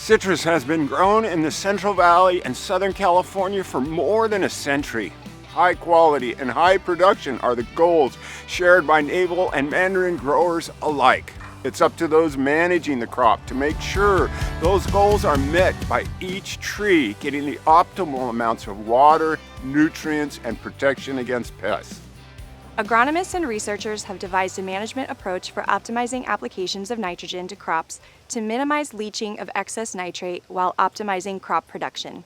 Citrus has been grown in the Central Valley and Southern California for more than a century. High quality and high production are the goals shared by navel and mandarin growers alike. It's up to those managing the crop to make sure those goals are met by each tree getting the optimal amounts of water, nutrients, and protection against pests. Agronomists and researchers have devised a management approach for optimizing applications of nitrogen to crops to minimize leaching of excess nitrate while optimizing crop production.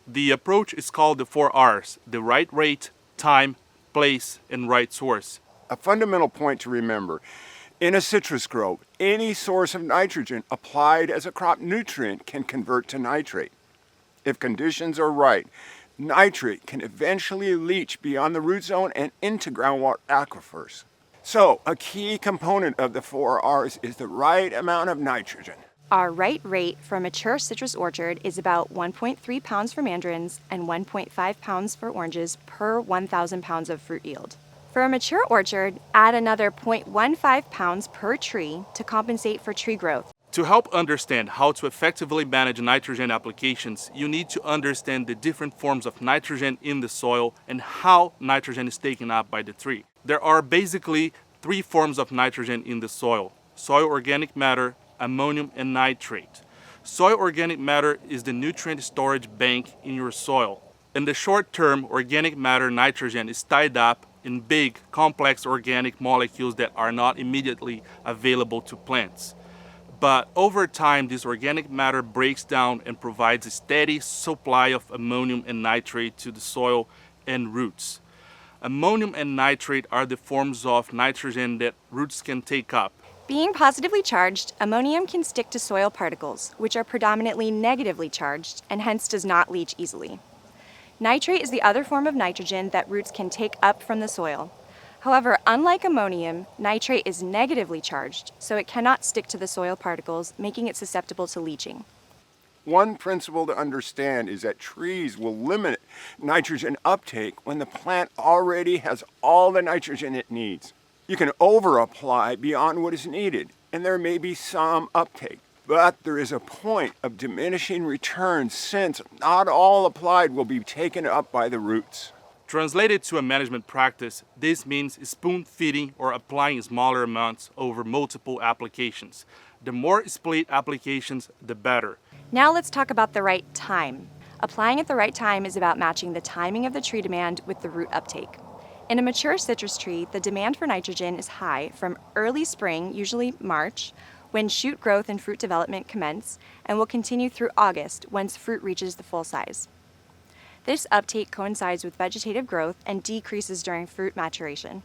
The approach is called the 4 R's: the right rate, time, place, and right source. A fundamental point to remember: in a citrus grove, any source of nitrogen applied as a crop nutrient can convert to nitrate. If conditions are right, nitrate can eventually leach beyond the root zone and into groundwater aquifers. So, a key component of the 4 R's is the right amount of nitrogen. Our right rate for a mature citrus orchard is about 1.3 pounds for mandarins and 1.5 pounds for oranges per 1,000 pounds of fruit yield. For a mature orchard, add another 0.15 pounds per tree to compensate for tree growth. To help understand how to effectively manage nitrogen applications, you need to understand the different forms of nitrogen in the soil and how nitrogen is taken up by the tree. There are basically 3 forms of nitrogen in the soil: soil organic matter, ammonium, and nitrate. Soil organic matter is the nutrient storage bank in your soil. In the short term, organic matter nitrogen is tied up in big, complex organic molecules that are not immediately available to plants. But over time, this organic matter breaks down and provides a steady supply of ammonium and nitrate to the soil and roots. Ammonium and nitrate are the forms of nitrogen that roots can take up. Being positively charged, ammonium can stick to soil particles, which are predominantly negatively charged and hence does not leach easily. Nitrate is the other form of nitrogen that roots can take up from the soil. However, unlike ammonium, nitrate is negatively charged, so it cannot stick to the soil particles, making it susceptible to leaching. One principle to understand is that trees will limit nitrogen uptake when the plant already has all the nitrogen it needs. You can over-apply beyond what is needed, and there may be some uptake. But there is a point of diminishing returns since not all applied will be taken up by the roots. Translated to a management practice, this means spoon feeding or applying smaller amounts over multiple applications. The more split applications, the better. Now let's talk about the right time. Applying at the right time is about matching the timing of the tree demand with the root uptake. In a mature citrus tree, the demand for nitrogen is high from early spring, usually March, when shoot growth and fruit development commence, and will continue through August once fruit reaches the full size. This uptake coincides with vegetative growth and decreases during fruit maturation.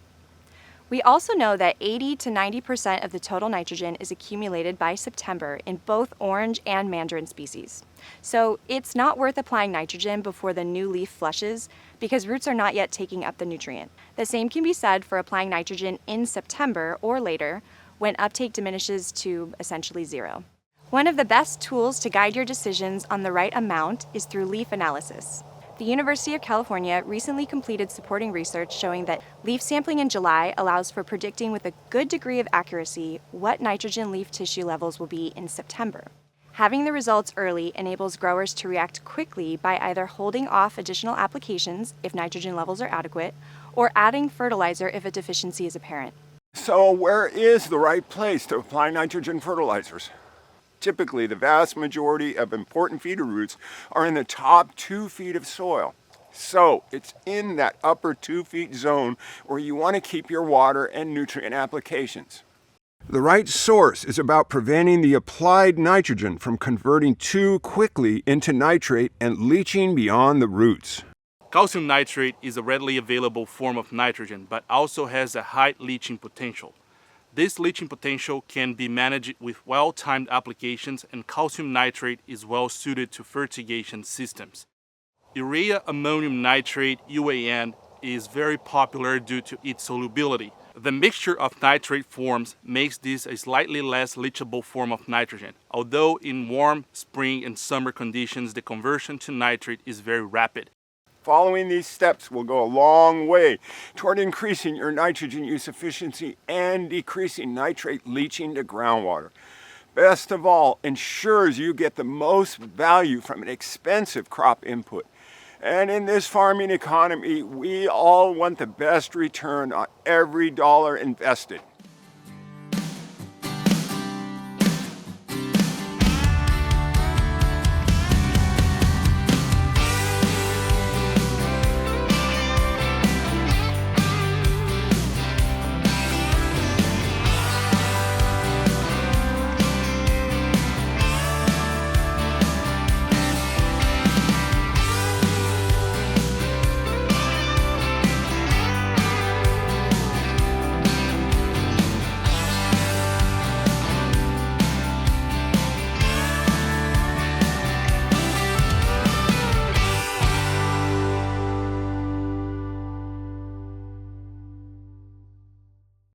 We also know that 80 to 90% of the total nitrogen is accumulated by September in both orange and mandarin species. So it's not worth applying nitrogen before the new leaf flushes because roots are not yet taking up the nutrient. The same can be said for applying nitrogen in September or later when uptake diminishes to essentially zero. One of the best tools to guide your decisions on the right amount is through leaf analysis. The University of California recently completed supporting research showing that leaf sampling in July allows for predicting with a good degree of accuracy what nitrogen leaf tissue levels will be in September. Having the results early enables growers to react quickly by either holding off additional applications if nitrogen levels are adequate, or adding fertilizer if a deficiency is apparent. So where is the right place to apply nitrogen fertilizers? Typically, the vast majority of important feeder roots are in the top 2 feet of soil. So it's in that upper 2 feet zone where you want to keep your water and nutrient applications. The right source is about preventing the applied nitrogen from converting too quickly into nitrate and leaching beyond the roots. Calcium nitrate is a readily available form of nitrogen, but also has a high leaching potential. This leaching potential can be managed with well-timed applications, and calcium nitrate is well suited to fertigation systems. Urea ammonium nitrate, UAN, is very popular due to its solubility. The mixture of nitrate forms makes this a slightly less leachable form of nitrogen, although in warm spring and summer conditions the conversion to nitrate is very rapid. Following these steps will go a long way toward increasing your nitrogen use efficiency and decreasing nitrate leaching to groundwater. best of all, ensures you get the most value from an expensive crop input. And in this farming economy, we all want the best return on every dollar invested.